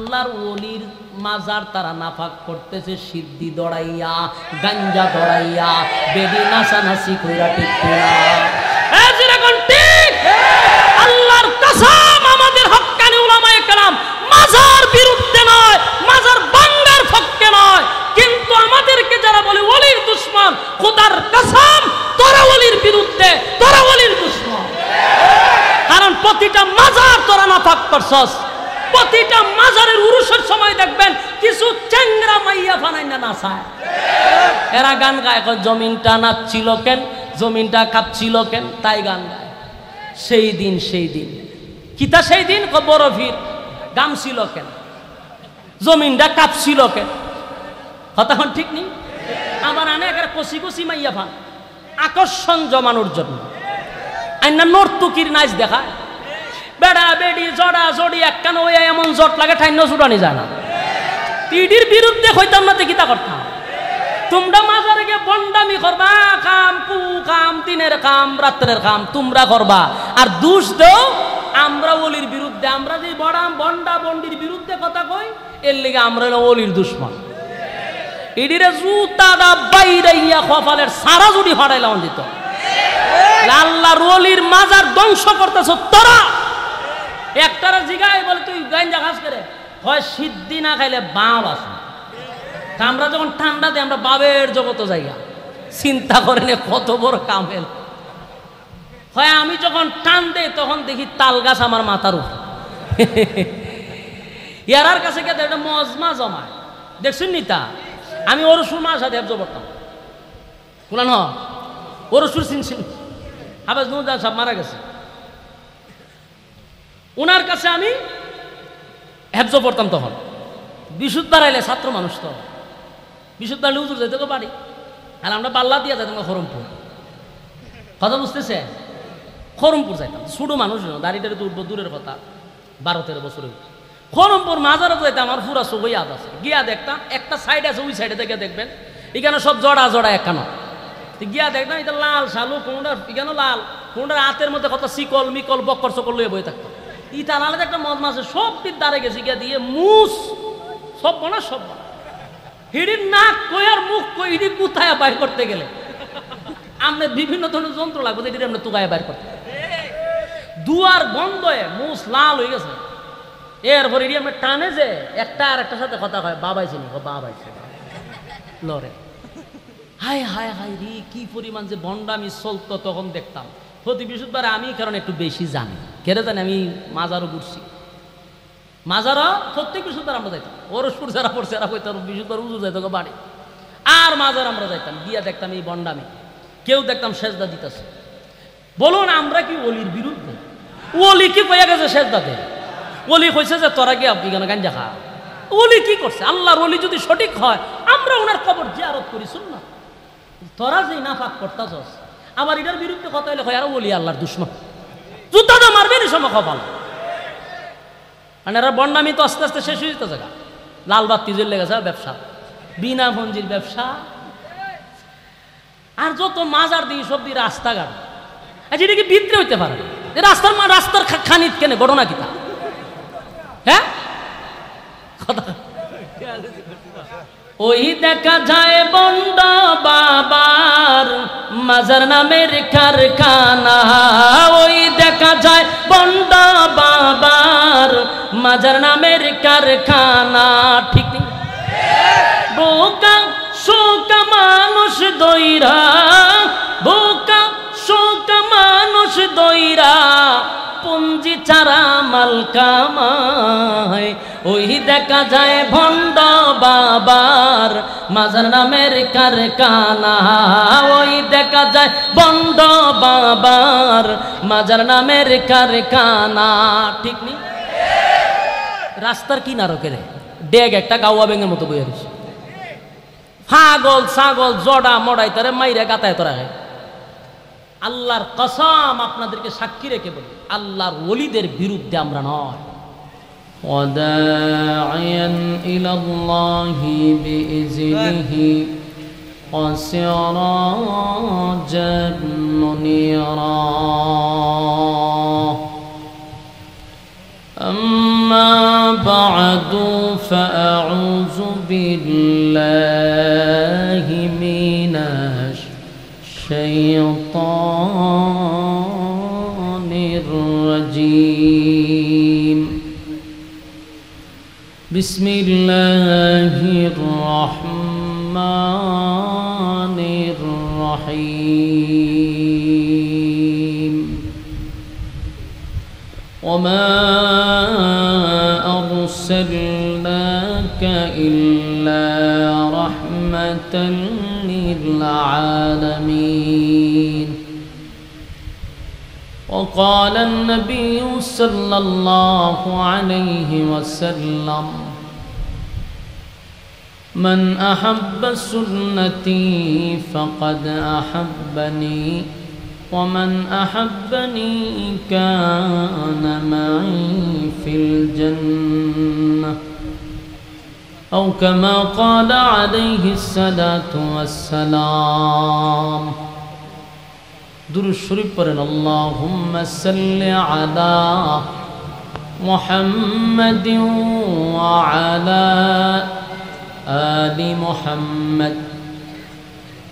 আল্লাহর ওলির মাজার তারা নাফাক করতেছে সিদ্ধি দড়াইয়া, গাঞ্জা দড়াইয়া, বেদি নাচানাচি কইরা। ঠিক কিনা? যেরকম ঠিক আল্লাহর কসম, আমাদের হক্কানি উলামায়ে কেরাম মাজার বিরুদ্ধে নয়, মাজার ভাঙার পক্ষে নয়, কিন্তু আমাদেরকে যারা বলে ওলির দুশমন, খোদার কসম তোরা ওলির বিরুদ্ধে, তোরা ওলির দুশমন। কারণ প্রতিটা মাজার তোরা নাফাক করছস। প্রতিটা মাজারের উরুসের সময় দেখবেন কিছু চ্যাংরা মাইয়া ফানাই না নাচায়, এরা গান গায়, জমিনটা নাচছিল কেন, জমিনটা কাঁপছিল কেন, তাই গান গায়। সেই দিন কিতা সেই দিন বরফির গামছিল কেন, জমিনটা কাঁপছিল কেন, কথা ঠিক নেই। আবার অনেক কষি কষি মাইয়া ফান আকর্ষণ জমানোর জন্য আইনা নর্তুকির নাচ দেখায়, বেড়া বেড়ি জড়া জড়ি একখান ওই এমন জট লাগে ঠাইন্য ছুটানি যায় না। ইডির বিরুদ্ধে হইতাম না, কিতা করতাম? তোমরা মাজারে গিয়ে বন্ডামি করবা, কাম কু কাম, দিনের কাম রাত্রের কাম তোমরা করবা, আর দোষ দেও আমরা ওলির বিরুদ্ধে। আমরা যে বড়াম বন্ডা বন্ডির বিরুদ্ধে কথা কই, এর লেগে আমরা ওলির দুশমন। ইডিরে জুতাটা বাইরাইয়া কপালের সারা জুড়ি হড়াইলাম দিত। আল্লাহর ওলির মাজার ধ্বংস করতেছ তোরা। একটারা জিগায় বলে তুই গাঞ্জা খাস করে, হয় সিদ্ধি না খাইলে বাপ আছে। আমরা যখন ঠান্ডা দিই আমরা বাবের জগত জায়গা চিন্তা করেন কত বড় কামেল হয়। আমি যখন টান দেই তখন দেখি তাল গাছ আমার মাথার উপর। ইয়ারার কাছে গিয়ে একটা মজমা জমায়, দেখছেন নি তা? আমি ওরসুর মার সাথে হেফজ পড়তাম, বললাম হ ওরসুর চিনছেন, হাফেজ নুরুজ্জামান সাহেব মারা গেছে, ওনার কাছে আমি হেফজ পড়তাম। তখন বিশুদ্ধারাইলে ছাত্র মানুষ, তো বিশুদ্ধারাইলে হুজুর যাইতে তো পারি, আর আমরা পাল্লা দিয়ে যাইতাম খরমপুর। কথা বুঝতেছে? খরমপুর যাইতাম, ছোটো মানুষ, দাড়িটারে তুলবো দূরের কথা, 12-13 বছরের। খরমপুর মাজারে যাইতাম, আমার পুরা চোখই আদ আছে। গিয়া দেখতাম একটা সাইড আছে, ওই সাইডে থেকে দেখবেন এখানে সব জড়া জড়া একখানো। গিয়া দেখতাম এটা লাল শালু, কোনটা এখানে লাল, কোনটা হাতের মধ্যে কত শিকল মিকল বক্কর সকল লইয়া বই থাকতো। ইটা আলাদা একটা মদ মাছে সব পিঠ দাঁড়ে গেছি, গিয়া দিয়ে মুস সব বনা সব বনা হিড়ির নাক কই আর মুখ কই, হিড়ি কুথায় বাইর করতে গেলে আমরা বিভিন্ন ধরনের যন্ত্র লাগবে, এটি আমরা তুকায় বাইর করতে। দুয়ার বন্ধ হয়ে মুস লাল হয়ে গেছে। এরপর এটি আমরা টানে যে একটা আর একটার সাথে কথা কয়, বাবাই চিনি, বাবাইছে লড়ে। হায় হায় হায় রে, কি পরিমাণ যে বন্ডামি চলতো তখন দেখতাম। প্রতি বৃহস্পতিবার আমি কারণ একটু বেশি জানি, কেন জানি আমি মাজারও ঘুরছি, মাজারও প্রত্যেক বৃহস্পতিবার আমরা যাইতাম। ওরসপুর যারা পড়ছে এরা কইতাম বৃহস্পতিবার উজু যাইতো বাড়ি, আর মাজার আমরা যাইতাম, গিয়া দেখতাম এই বন্ডামি। কেউ দেখতাম সেজদা দিতেছে। বলুন আমরা কি ওলির বিরুদ্ধে? ওলি কি কইয়া গেছে সেজদাতে? ওলি কইছে যে তোরা গিয়া এখানে গাঞ্জা খা। ওলি কি করছে? আল্লাহর ওলি যদি সঠিক হয় আমরা ওনার কবর জিয়ারত করি, শুন না। তোরা যে নাফাক করতাছস, আবার এটার বিরুদ্ধে কথা হইলে হয় আর ওলি আল্লাহর দুশমন, জুতা তো মারবেন এই সময় কপাল। মানে এরা বন্ডামি তো আস্তে আস্তে শেষ হয়ে যেতে জায়গা। লাল বাতি জ্বলে গেছে ব্যবসা, বিনা মঞ্জির ব্যবসা, আর যত মাজার দিই সব দিয়ে রাস্তাঘাট। আচ্ছা এটা কি বিদ্রে হইতে পারে? রাস্তার খানিত কেনে ঘটনা কিতা? হ্যাঁ কথা ওই দেখা যায় বন্ড বাবার মাজার নামের কারখানা, ওই দেখা যায় বন্ড বাবার মাজার নামের কারখানা। ঠিক নেই? বোকা শোকা মানুষ দইরা, বোকা শোকা মানুষ দইরা পুঞ্জি চারা মাল কামায়। ওই দেখা যায় ভণ্ড বাবার মাজার নামের কারখানা, ওই দেখা যায় ভণ্ড বাবার মাজার নামের কারখানা। ঠিক নেই? রাস্তার কিনারকের ডেগ একটা গাওয়া ব্যাঙের মতো বইয়া রয়েছে, ছাগল ছাগল জড়া মড়াই তারে মাইরা গাতায় তোরা। আল্লাহর কসম আপনাদেরকে সাক্ষী রেখে বলি, আল্লাহর ওলিদের বিরুদ্ধে আমরা নয়। ওয়াদাইয়ান ইলাল্লাহি বিইজনিহি ওয়াসিরাজান মুনিরা। أما بعد فأعوذ بالله من الشيطان الرجيم بسم الله الرحمن الرحيم وما أرسلناك إلا رحمة للعالمين وقال النبي صلى الله عليه وسلم من أحب سنتي فقد أحبني ومن أحبني كان معي في الجنة أو كما قال عليه الصلاة والسلام درود شريف পড়েন اللهم صل على محمد وعلى آل محمد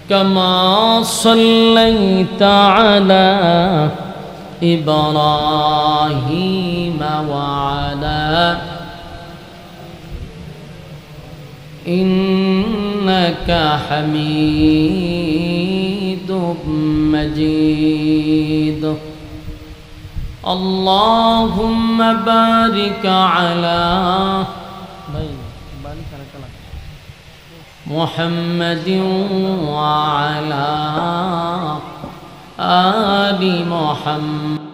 كما صليت على إبراهيم وعلى إنك حميد مجيد اللهم بارك على محمد وعلى آل محمد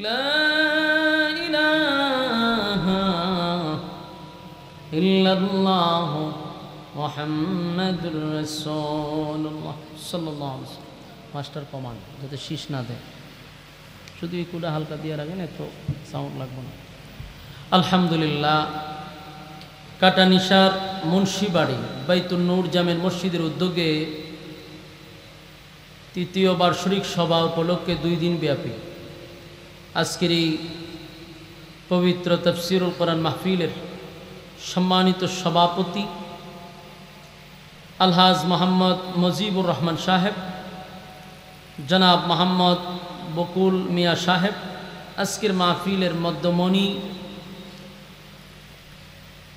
لا إله إلا الله محمد رسول الله صلى الله عليه وسلم মাস্টার কমান্ড যাতে শীষ না দেয় শুধু এই কুড়া হালকা দিয়ে রাখেন এত সাউন্ড লাগবে না আলহামদুলিল্লাহ কাটানিশার মুন্সিবাড়ি বাইতুন নূর জামের মসজিদের উদ্যোগে তৃতীয় বার্ষিক সভা উপলক্ষে 2 দিন ব্যাপী আজকের এই পবিত্র তাফসীরুল কোরআন মাহফিলের সম্মানিত সভাপতি আলহাজ মোহাম্মদ মুজিবুর রহমান সাহেব, জনাব মোহাম্মদ বকুল মিয়া সাহেব, আজকের মাহফিলের মধ্যমণি,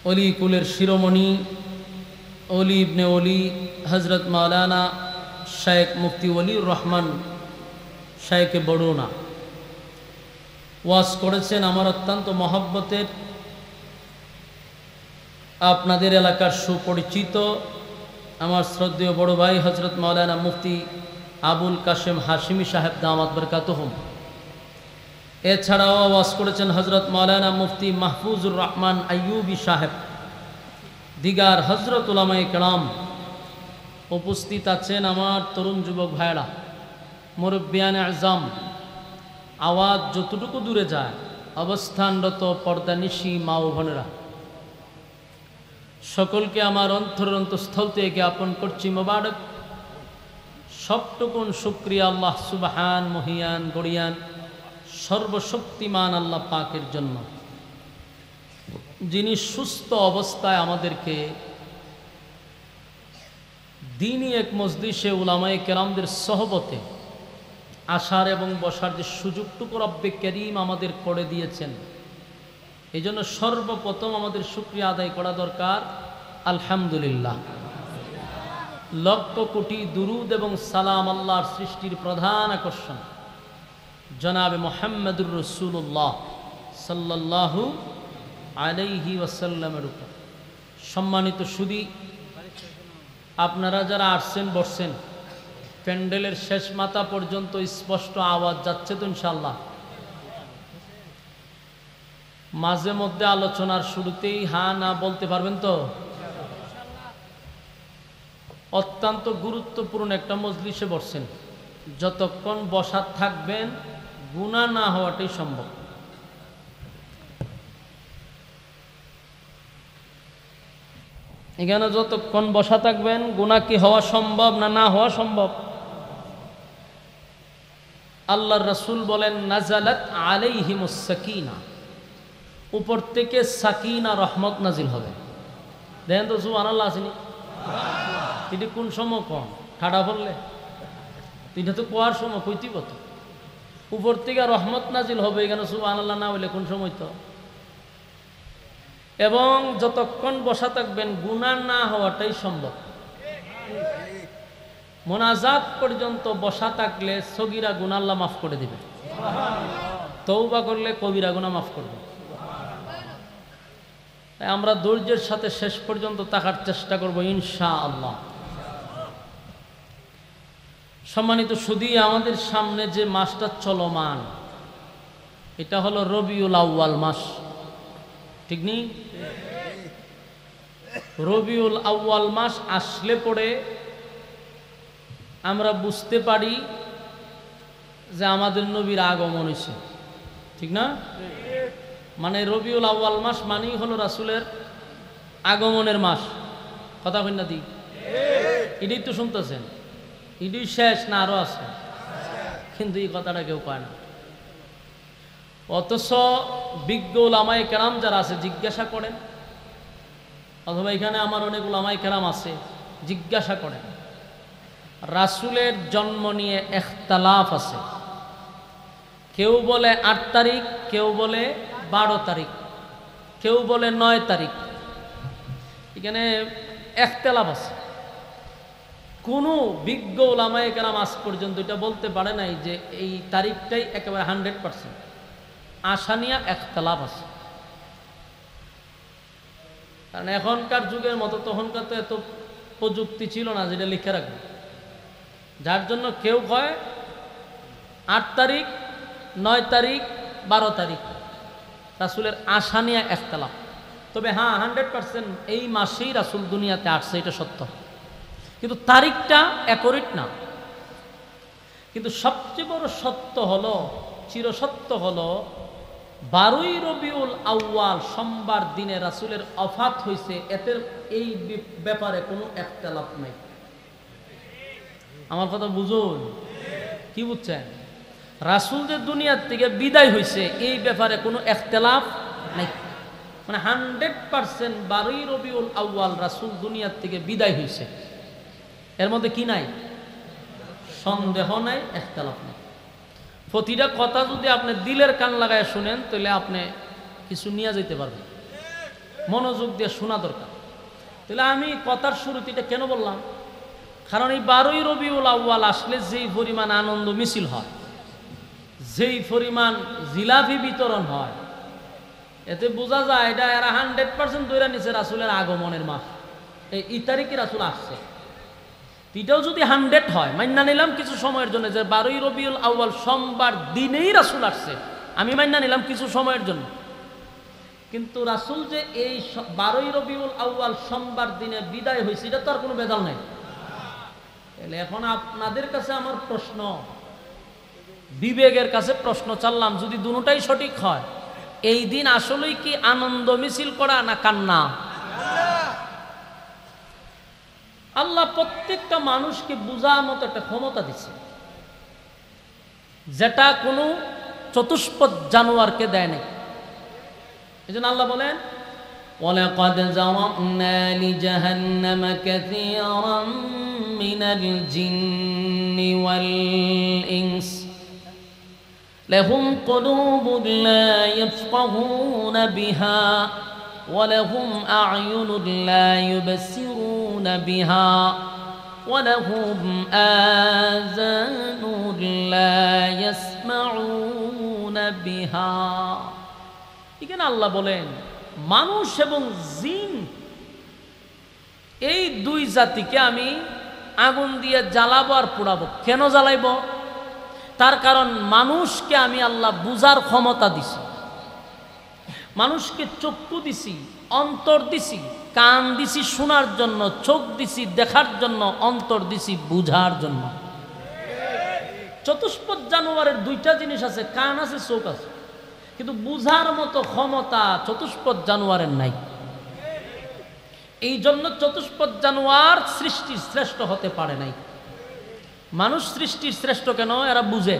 অলি কুলের শিরোমণি, অলি ইবনে অলি হজরত মাওলানা শেখ মুফতি ওলিউর রহমান শেখ বড়ুনা ওয়াজ করেছেন। আমার অত্যন্ত মহব্বতের আপনাদের এলাকার সুপরিচিত আমার শ্রদ্ধেয় বড় ভাই হজরত মাওলানা মুফতি আবুল কাশেম হাশিমি সাহেব দামাত বরকাতুহুম। এছাড়াও ওয়াজ করেছেন হজরত মাওলানা মুফতি মাহফুজুর রহমান আইয়ুবী সাহেব, দিগার হজরত উলামায়ে কেরাম। উপস্থিত আছেন আমার তরুণ যুবক ভাইরা, মুরব্বিয়ানে আজম। আওয়াজ যতটুকু দূরে যায় অবস্থানরত পর্দানিশী মা ও বোনেরা, সকলকে আমার অন্তরস্থল থেকে জ্ঞাপন করছি মোবারক। সবটুকুন শুকরিয়া আল্লাহ সুবহান মহিয়ান গড়িয়ান সর্বশক্তিমান আল্লাহ পাকের জন্য, যিনি সুস্থ অবস্থায় আমাদেরকে দ্বীনি এক মজলিসে উলামায়ে কেরামদের সহবতে আসার এবং বসার যে সুযোগটুকু রব্বে করিম আমাদের করে দিয়েছেন, এই জন্য সর্বপ্রথম আমাদের শুকরিয়া আদায় করা দরকার আলহামদুলিল্লাহ। লক্ষ কোটি দুরুদ এবং সালাম আল্লাহর সৃষ্টির প্রধান আকর্ষণ জনাবে মুহাম্মদুর রাসূলুল্লাহ সাল্লাল্লাহু আলাইহি ওয়াসাল্লামের উপর। সম্মানিত সুধী, আপনারা যারা আসছেন বসছেন, প্যান্ডেলের শেষ মাথা পর্যন্ত স্পষ্ট আওয়াজ যাচ্ছে তো ইনশাআল্লাহ? মাঝে মধ্যে আলোচনার শুরুতেই হ্যাঁ না বলতে পারবেন তো? অত্যন্ত গুরুত্বপূর্ণ একটা মজলিসে বসছেন, যতক্ষণ বসা থাকবেন গুনাহ না হওয়াটাই সম্ভব। এখানে যতক্ষণ বসা থাকবেন গুনাহ কি হওয়া সম্ভব না না হওয়া সম্ভব? আল্লাহর রাসূল বলেন নাজালাত আলাইহিমুস সাকিনা, উপর থেকে সাকিনা রহমত নাজিল হবে। দেখেন তো সুবহানাল্লাহ আসেনি? এটি কোন সময় কম ঠাডা পড়লে? এটা তো কোয়ার সময় কইতেই কত উপর থেকে রহমত নাজিল হবে, এখানে সুবহানাল্লাহ না হইলে কোন সময় তো। এবং যতক্ষণ বসা থাকবেন গুনাহ না হওয়াটাই সম্ভব। মোনাজাত পর্যন্ত বসা থাকলে সগীরা গুনাহ আল্লাহ মাফ করে দিবে, তওবা করলে কবিরা গুনাহ মাফ করবে। তাই আমরা ধৈর্যের সাথে শেষ পর্যন্ত থাকার চেষ্টা করব ইনশাআল্লাহ। সম্মানিত সুধী, আমাদের সামনে যে মাসটা চলমান এটা হলো রবিউল আউয়াল মাস, ঠিক নেই? রবিউল আউয়াল মাস আসলে পরে আমরা বুঝতে পারি যে আমাদের নবীর আগমন হয়েছে, ঠিক না? মানে রবিউল আউয়াল মাস মানেই হলো রাসূলের আগমনের মাস। কথা কই না দি? এটাই তো শুনতেছেন, এটাই শেষ না আরো আছে? কিন্তু এই কথাটা কেউ কয় না। অথচ বিজ্ঞ উলামায়ে কেরাম যারা আছে জিজ্ঞাসা করেন, অথবা এখানে আমার অনেক উলামায়ে কেরাম আছে, জিজ্ঞাসা করেন রাসূলের জন্ম নিয়ে ইখতিলাফ আছে। কেউ বলে ৮ তারিখ, কেউ বলে ১২ তারিখ, কেউ বলে ৯ তারিখ। এখানে ইখতিলাফ আছে। কোনো বিজ্ঞ উলামায়ে কেরাম আজ পর্যন্ত এটা বলতে পারে নাই যে এই তারিখটাই একেবারে 100%। আশা নিয়ে ইখতিলাফ আছে। কারণ এখনকার যুগের মতো তখনকার তো এত প্রযুক্তি ছিল না যেটা লিখে রাখবে, যার জন্য কেউ কয় ৮ তারিখ, ৯ তারিখ, ১২ তারিখ। রাসূলের আশা নিয়ে ইখতিলাফ। তবে হ্যাঁ 100% এই মাসেই রাসূল দুনিয়াতে আসছে, এটা সত্য। কিন্তু তারিখটা অ্যাকুরেট না। কিন্তু সবচেয়ে বড় সত্য হলো, চিরসত্য হলো ১২ই রবিউল আউয়াল সোমবার দিনে রাসূলের ওফাত হয়েছে। এতে এই ব্যাপারে কোনো ইখতিলাফ নাই। আমার কথা বুঝুন, কি বুঝছেন? রাসূল যে দুনিয়ার থেকে বিদায় হয়েছে এই ব্যাপারে কোনো ইখতিলাফ নাই। মানে 100% ১২ই রবিউল আউয়াল রাসূল দুনিয়ার থেকে বিদায় হয়েছে, এর মধ্যে কি নাই? সন্দেহ নাই, ইখতিলাফ নাই। প্রতিটা কথা যদি আপনি দিলের কান লাগায় শুনেন তাহলে আপনি কিছু নিয়ে যেতে পারবেন। মনোযোগ দিয়ে শোনা দরকার। তাহলে আমি কথার শুরুতে এটা কেন বললাম? কারণ এই ১২ই রবিউল আউয়াল আসলে যেই পরিমাণ আনন্দ মিছিল হয়, যেই পরিমাণ জিলাপি বিতরণ হয়, এতে বোঝা যায় এটা এরা 100% ধরে নিছে রাসূলের আগমনের মাস। এই তারিখে রাসূল আসছে। এটাও যদি 100 হয়, মাইন্না নিলাম কিছু সময়ের জন্য যে ১২ই রবিউল আউয়াল সোমবার দিনেই রাসূল আসছে, আমি মাইন্না নিলাম কিছু সময়ের জন্য। কিন্তু রাসূল যে এই ১২ই রবিউল আউয়াল সোমবার দিনে বিদায় হয়েছে এটা তো আর কোনো ভেজাল নাই। তাহলে এখন আপনাদের কাছে আমার প্রশ্ন, বিবেকের কাছে প্রশ্ন চাললাম, যদি দুটোটাই সঠিক হয় এই দিন আসলেই কি আনন্দ মিছিল করা না কান্না? আল্লাহ প্রত্যেকটা মানুষকে বুঝার মতো একটা ক্ষমতা দিচ্ছে, যেটা কোনো চতুষ্পদ জানোয়ারকে দেয় নাই। এই জন্য আল্লাহ বলেন ওয়ালাকাদ যারানা লিজাহান্নামা কাসীরাম মিনাল জিন্নি ওয়াল ইনস লাহুম কুলুবুন লা ইয়াফকাহুনা বিহা ওয়ালাহুম আ'য়ুনুন লা ইউবসিরুনা বিহা ওয়ালাহুম আযানুন লা ইয়াসমাউনা বিহা। এখানে আল্লাহ বলেন মানুষ এবং জিন এই দুই জাতিকে আমি আগুন দিয়ে জ্বালাবো আর পোড়াবো। কেন জ্বালাইব? তার কারণ মানুষকে আমি আল্লাহ বুঝার ক্ষমতা দিছি। মানুষকে চক্ষু দিছি, অন্তর দিছি, কান দিছি শোনার জন্য, চোখ দিছি দেখার জন্য, অন্তর দিছি বুঝার জন্য। চতুষ্পদ জানোয়ারের দুইটা জিনিস আছে, কান আছে, চোখ আছে, কিন্তু বুঝার মতো ক্ষমতা চতুষ্পদ জানোয়ারের নাই। এই জন্য চতুষ্পদ জানোয়ার সৃষ্টির শ্রেষ্ঠ হতে পারে নাই। মানুষ সৃষ্টির শ্রেষ্ঠ কেন? এরা বুঝে,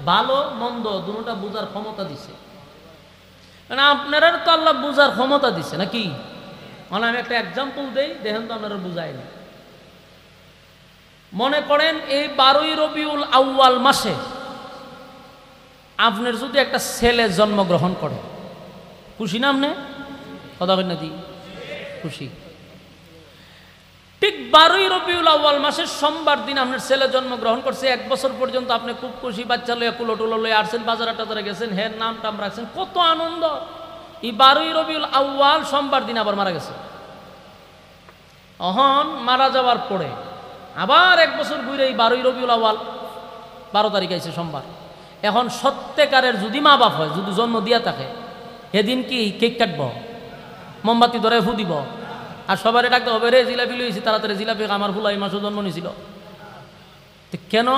ভালো মন্দ দুটোটা বুঝার ক্ষমতা দিছে। মানে আপনারা তো আল্লাহ বুঝার ক্ষমতা দিছে নাকি? মানে আমি একটা এক্সাম্পল দেই, দেখেন তো আপনারা বুঝাইনি। মনে করেন এই 12ই রবিউল আউয়াল মাসে আপনার যদি একটা ছেলে জন্মগ্রহণ করে, খুশি না? আপনি কথা কই না দি খুশি? ঠিক 12ই রবিউল আউয়াল মাসের সোমবার দিন আপনার ছেলে জন্মগ্রহণ করছে। 1 বছর পর্যন্ত আপনি খুব খুশি, বাচ্চা লইয়া কুলো টুলো লইয়া আসছেন, বাজারে টাজারে গেছেন, হের নাম টাম রাখছেন, কত আনন্দ। এই 12ই রবিউল আউয়াল সোমবার দিন আবার মারা গেছে। অহন মারা যাওয়ার পরে আবার 1 বছর ঘুরে এই 12ই রবিউল আউয়াল 12 তারিখ আইছে সোমবার। এখন সত্যিকারের যদি মা বাপ হয়, যদি জন্ম দিয়া থাকে, সেদিন কি কেক কাটব, মোমবাতি ধরে ফু দিব, আর সবারে ডাকতে হবে, রে জিলাপি লইছি তাড়াতাড়ি জিলাপি, আমার ফুলাই মাসও জন্ম নিয়েছিল। কেন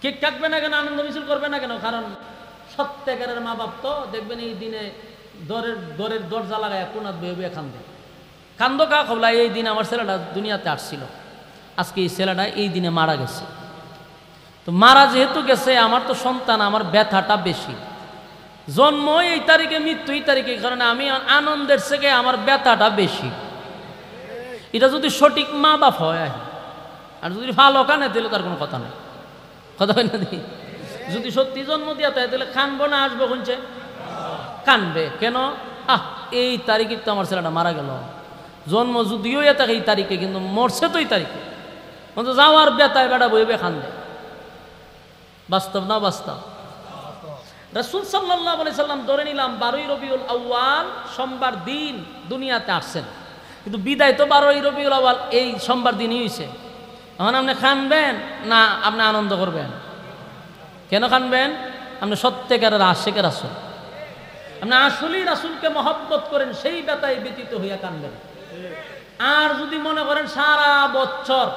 কেক কাটবে না কেন, আনন্দ মিছিল করবে না কেন? কারণ সত্যিকারের মা বাপ তো দেখবেন এই দিনে দরের দরজা লাগায় কোনাত বেয়ে কান্দে, কান্দ কা খবলা, এই দিন আমার ছেলেটা দুনিয়াতে আসছিল, আজকে এই ছেলেটা এই দিনে মারা গেছে। তো মারা যেহেতু গেছে, আমার তো সন্তান, আমার ব্যথাটা বেশি। জন্ম এই তারিখে, মৃত্যু এই তারিখে, কারণে আমি আনন্দের থেকে আমার ব্যথাটা বেশি। এটা যদি সঠিক মা বাপ হয়, আর যদি ভালো কানে দিলে তার কোনো কথা নেই, কথা হয় না? যদি সত্যি জন্ম দিয়া থাকে তাহলে কানবো না আসবো? শুনছে কানবে কেন? এই তারিখে তো আমার ছেলেটা মারা গেল। জন্ম যদিও থাকে এই তারিখে, কিন্তু মরছে তো এই তারিখে, কিন্তু যাওয়ার ব্যথায় বেটা বইবে কান্দে। বাস্তব না বাস্তব? রাসূল সাল্লাল্লাহু আলাইহি সাল্লাম ধরে নিলাম 12ই রবিউল আউয়াল সোমবার দিন দুনিয়াতে আসছেন, কিন্তু বিদায় তো 12ই রবিউল আউয়াল এই সোমবার দিনই হয়েছে। এখন আপনি কানবেন না আপনি আনন্দ করবেন? কেন কানবেন? আপনি সত্যিকারের আশিকের রাসূল, আপনি আসলেই রাসূলকে মহব্বত করেন, সেই ব্যথায় ব্যতীত হইয়া কানবেন। আর যদি মনে করেন সারা বছর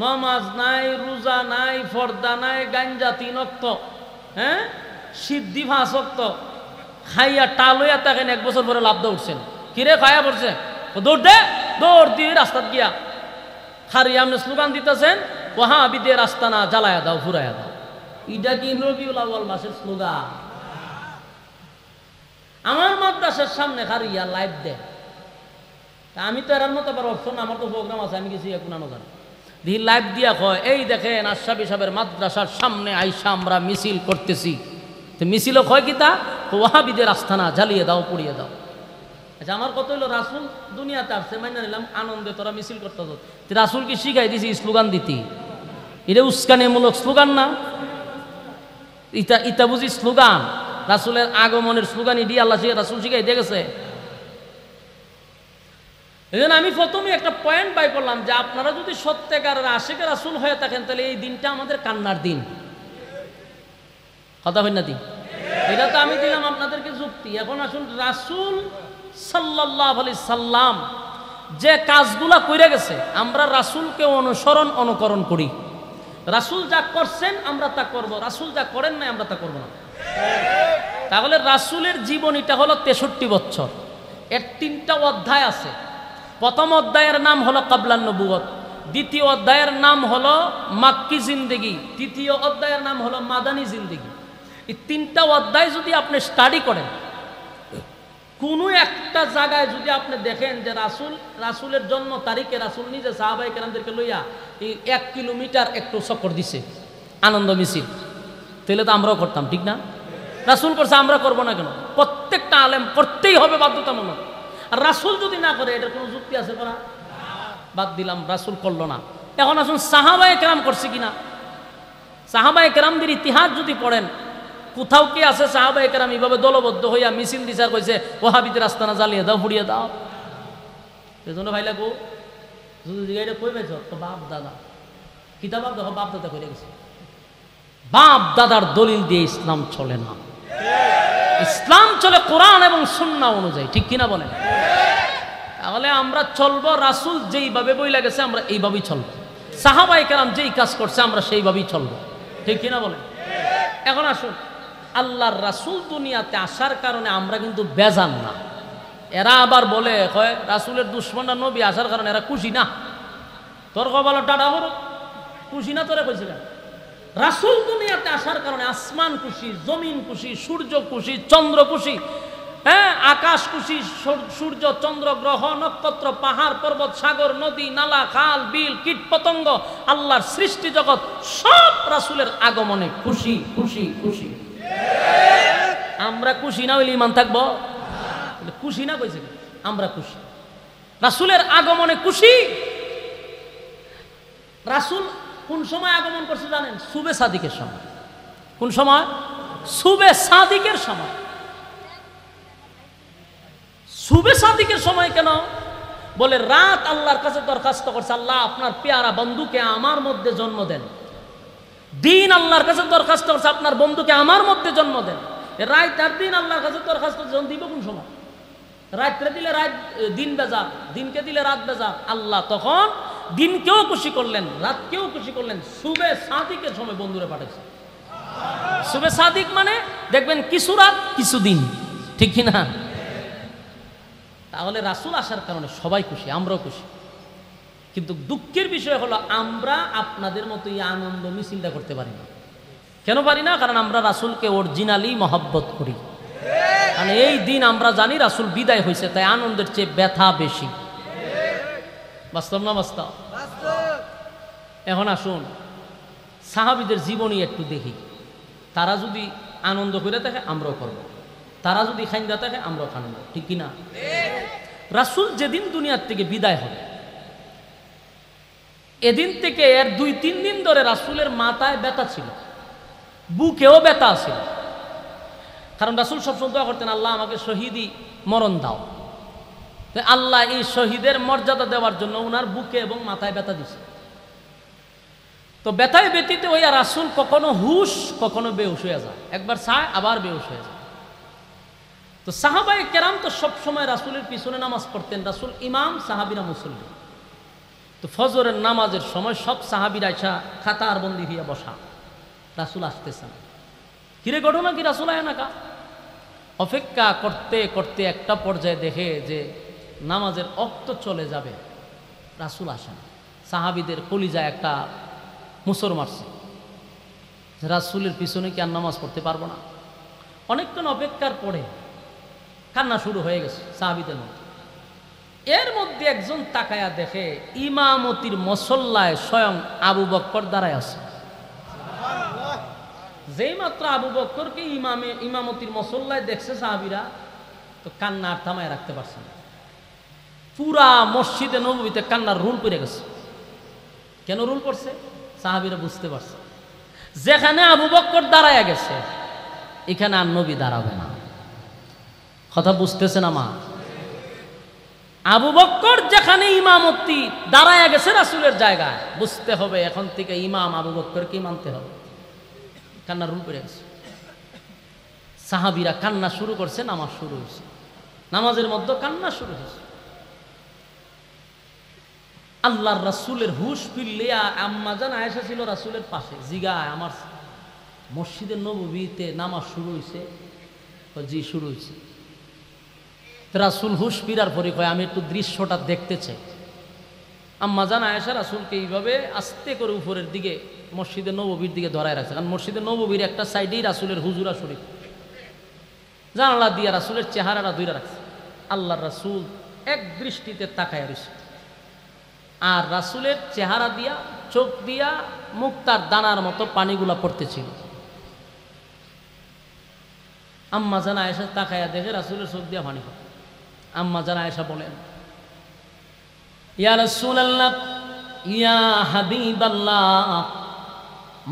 নামাজ নাই, রোজা নাই, পর্দা নাই, গাঞ্জা 3 ওয়াক্ত, হ্যাঁ সিদ্ধি 5 ওয়াক্ত খাইয়া টালইয়া থাকেন, 1 বছর পরে লাভ দা উঠছেন, কিরে খায়া পড়ছে, দৌড় দে, দৌড় দিয়ে রাস্তাত গিয়া খারি আপনি স্লোগান দিতেছেন, ওয়াহাবিদের রাস্তা না জ্বালায়া দাও, ফুরাইয়া দাও। এটা কি রবিউল আউয়াল মাসের স্লোগান? আমার মাদ্রাসার সামনে খারিয়া লাইভ দেয়, আমি তো এরার মতো অপশন, আমার তো প্রোগ্রাম আছে, আমি গেছি এখন জানি দি লাইভ দিয়া কয়, এই দেখেন আশরাফি সাহেবের মাদ্রাসার সামনে আইসা আমরা মিছিল করতেছি। তো মিছিলও কয় কি তা, ওয়াহাবিদের আস্থানা জ্বালিয়ে দাও, পুড়িয়ে দাও। আচ্ছা, আমার কত হইলো, রাসূল দুনিয়াতে আসছে, মাইনা নিলাম, আনন্দে তোরা মিছিল করতে হতো। রাসূল কি শিখাই দিছি স্লোগান দিতি? এটা উস্কানিমূলক স্লোগান না? ইটা বুঝি স্লোগান? রাসূলের আগমনের স্লোগান এটি আল্লাহ রাসূল শিখাই দিয়ে গেছে। এই জন্য আমি প্রথমে একটা পয়েন্ট বাই করলাম যে আপনারা যদি সত্যিকারের আশিকের রাসূল হয়ে থাকেন, তাহলে এই দিনটা আমাদের কান্নার দিন, কথা হয় না দিন? এটা তো আমি দিলাম আপনাদেরকে যুক্তি। এখন আসুন, রাসূল সাল্লাল্লাহু আলাইহি সাল্লাম যে কাজগুলা কইরা গেছে, আমরা রাসূলকে অনুকরণ করি। রাসূল যা করছেন আমরা তা করব, রাসূল যা করেন নাই আমরা তা করব না। তাহলে রাসূলের জীবনীটা হলো 63 বছর, এর 3টা অধ্যায় আছে। প্রথম অধ্যায়ের নাম হলো কাবলান নবুয়ত, দ্বিতীয় অধ্যায়ের নাম হলো মাক্কি জিন্দেগি, তৃতীয় অধ্যায়ের নাম হলো মাদানী জিন্দেগি। এই 3টা অধ্যায় যদি আপনি স্টাডি করেন, কোনো একটা জায়গায় যদি আপনি দেখেন যে রাসূলের জন্ম তারিখে রাসূল নিজে সাহাবায়ে কেরামদেরকে লইয়া এই 1 কিলোমিটার একটু চক্কর দিছে, আনন্দ মিছিল, তাহলে তো আমরাও করতাম, ঠিক না? রাসূল করছে, আমরা করব না কেন? প্রত্যেকটা আলেম করতেই হবে বাধ্যতামূলক। আর রাসূল যদি না করে, এটার কোনো যুক্তি আছে করা? বাদ দিলাম, রাসূল করলো না। এখন আসুন, সাহাবায়ে কেরাম করছে কিনা? সাহাবায়ে কেরামদের ইতিহাস যদি পড়েন, কোথাও কি আছে সাহাবায়ে কেরাম এইভাবে দলবদ্ধ হইয়া মিছিল দিছে আর কইছে ওয়াহাবিদের আস্তানা জ্বালিয়ে দাও, পুড়িয়ে দাও? এজন্য ভাই লাগো যদি জিগাইটা কই পাইছ, তো বাপ দাদা কিতাব দেখো, বাপ দাদা কইরা গেছে। বাপ দাদার দলিল দিয়ে ইসলাম চলে না। ইসলাম চলে কোরআন এবং সুন্নাহ অনুযায়ী, ঠিক কিনা বলেন? তাহলে আমরা চলবো রাসূল যেইভাবে বইলা গেছে আমরা এইভাবেই চলবো, সাহাবায়ে কেরাম যেই কাজ করছে আমরা সেইভাবেই চলবো, ঠিক কিনা বলেন? এখন আসুন, আল্লাহর রাসূল দুনিয়াতে আসার কারণে আমরা কিন্তু বেজান না। এরা আবার বলে হয় রাসূলের দুশ্মনরা নবী আসার কারণে এরা খুশি না। তোর কপালে টাটা বড় খুশি না, তোরা কইছিল রাসূল দুনিয়াতে আসার কারণে আসমান খুশি, জমিন খুশি, সূর্য খুশি, চন্দ্র খুশি, হ্যাঁ আকাশ খুশি, সূর্য চন্দ্র গ্রহ নক্ষত্র পাহাড় পর্বত সাগর নদী নালা খাল বিল কীট পতঙ্গ আল্লাহর সৃষ্টি জগৎ সব রাসূলের আগমনে খুশি খুশি খুশি। আমরা খুশি না হইলে ঈমান থাকবো? খুশি না কইছে, আমরা খুশি, রাসূলের আগমনে খুশি। রাসূল কোন সময় আগমন করছে জানেন? সুবে সাদিকের সময়। কোন সময়? সুবে সাদিকের সময়। সুবে সাদিকের সময় কেন? বলে রাত আল্লাহর কাছে দরখাস্ত করছে, আল্লাহ আপনার পেয়ারা বন্ধুকে আমার মধ্যে জন্ম দেন। দিন আল্লাহর কাছে দরখাস্ত করছে, আপনার বন্ধুকে আমার মধ্যে জন্ম দেন। রাত আর দিন আল্লাহর কাছে দরখাস্ত দিব কোন সময়? রাত্রে দিলে রাত দিন বেজা, দিনকে দিলে রাত বেজা। আল্লাহ তখন দিনকেও খুশি করলেন, রাতকেও খুশি করলেন, সুবে সাদিকের সময় বন্ধুরে পাঠাইছে। সুবে সাদিক মানে দেখবেন কিছু রাত কিছু দিন, ঠিক কিনা? তাহলে রাসূল আসার কারণে সবাই খুশি, আমরাও খুশি। কিন্তু দুঃখের বিষয় হলো আমরা আপনাদের মতো এই আনন্দ মিছিলটা করতে পারি না। কেন পারি না? কারণ আমরা রাসূলকে অরিজিনালি মহব্বত করি। কারণ এই দিন আমরা জানি রাসূল বিদায় হয়েছে, তাই আনন্দের চেয়ে ব্যথা বেশি। বাস্তব না বাস্তব? এখন আসুন সাহাবীদের জীবনী একটু দেখি। তারা যদি আনন্দ করে থাকে আমরাও করব, তারা যদি খাইন্দা থাকে আমরাও খানব, ঠিক কিনা? রাসূল যেদিন দুনিয়ার থেকে বিদায় হবে এদিন থেকে এর 2-3 দিন ধরে রাসূলের মাথায় ব্যথা ছিল, বুকেও ব্যথা ছিল। কারণ রাসূল সবসময় দোয়া করতেন, আল্লাহ আমাকে শহীদি মরণ দাও। আল্লাহ এই শহীদের মর্যাদা দেওয়ার জন্য ওনার বুকে এবং মাথায় ব্যথা দিছে। তো ব্যথায় ব্যতীত হইয়া রাসূল কখনো হুশ কখনো বেহুশ হয়ে যায়, একবার চায় আবার বেহুশ হয়ে যায়। তো সাহাবায়ে কেরাম তো সবসময় রাসূলের পিছনে নামাজ পড়তেন, রাসূল ইমাম সাহাবীরা মুসল্লি। তো ফজরের নামাজের সময় সব সাহাবীরা আইসা কাতার বন্দী হইয়া বসা, রাসূল আসতেছেন। কিরে ঘটনা কি? রাসূল আয় না কা? অপেক্ষা করতে করতে একটা পর্যায়ে দেখে যে নামাজের অক্ত চলে যাবে, রাসূল আসেন। সাহাবীদের কলিজায় একটা মুসর মারছে, রাসূলের পিছনে কি আর নামাজ পড়তে পারবো না? অনেকক্ষণ অপেক্ষার পরে কান্না শুরু হয়ে গেছে সাহাবীদের মধ্যে। এর মধ্যে একজন তাকায়া দেখে ইমামতির মুসল্লায় স্বয়ং আবু বকর দাঁড়ায় আছে। যেই মাত্র আবু বকরকে ইমামতির মুসল্লায় দেখছে সাহাবীরা, তো কান্না আর থামায় রাখতে পারছে না। পুরা মসজিদে নববীতে কান্নার রুল পড়ে গেছে। কেন রুল পড়ছে? সাহাবীরা বুঝতে পারছে যেখানে আবু বকর দাঁড়ায় গেছে এখানে আর নবী দাঁড়াবে না। কথা বুঝতেছে না মা? আবু বকর যেখানে ইমামতি দাঁড়ায় গেছে রাসূলের জায়গায়, বুঝতে হবে এখন থেকে ইমাম আবু বকরকে মানতে হবে। কান্নার রুল পড়ে গেছে। সাহাবীরা কান্না শুরু করছে, নামাজ শুরু হয়েছে, নামাজের মধ্যে কান্না শুরু হয়েছে। আল্লাহর রাসূলের হুশ ফিরলে আম্মা জান আয়েশা ছিল রাসূলের পাশে, জিগায় আমার মসজিদে নববীতে নামাজ শুরু হয়েছে? জি শুরু হয়েছে। রাসূল হুশ ফিরার পরে কয় আমি একটু দৃশ্যটা দেখতে চাই। আম্মা জান আয়েশা রাসূলকে এইভাবে আস্তে করে উপরের দিকে মসজিদে নববীর দিকে ধরায় রাখছে, কারণ মসজিদে নববীর একটা সাইডেই রাসূলের হুজুরা শরীফ, জানালা দিয়া রাসূলের চেহারাটা ধরে রাখছে। আল্লাহর রাসূল এক দৃষ্টিতে তাকায় রয়েছে, আর রাসূলের চেহারা দিয়া চোখ দিয়া মুক্তার দানার মতো পানিগুলা পড়তেছিল। আম্মা জান আয়েশা তাকায়া দেখে রাসূলের চোখ দিয়া পানি পড়ে। আম্মা জান আয়েশা বলেন, ইয়া রাসূলুল্লাহ, ইয়া হাবিবাল্লাহ,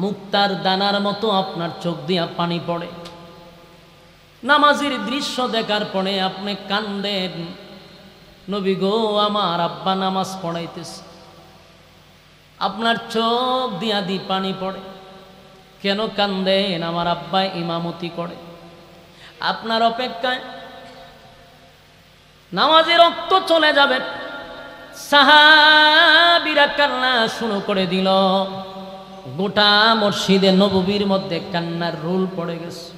মুক্তার দানার মতো আপনার চোখ দিয়া পানি পড়ে, নামাজের দৃশ্য দেখার পরে আপনি কান্দেন। নবী গো, আমার আব্বা নামাজ পড়াইতেছে, আপনার চোখ দিয়া পানি পড়ে, কেন কান্দেন? আমার আব্বা ইমামতি করে, আপনার অপেক্ষায় নামাজে রক্ত চলে যাবে, সাহাবীরা কান্না শুরু করে দিল। গোটা মসজিদে নববীর মধ্যে কান্নার রোল পড়ে গেছে।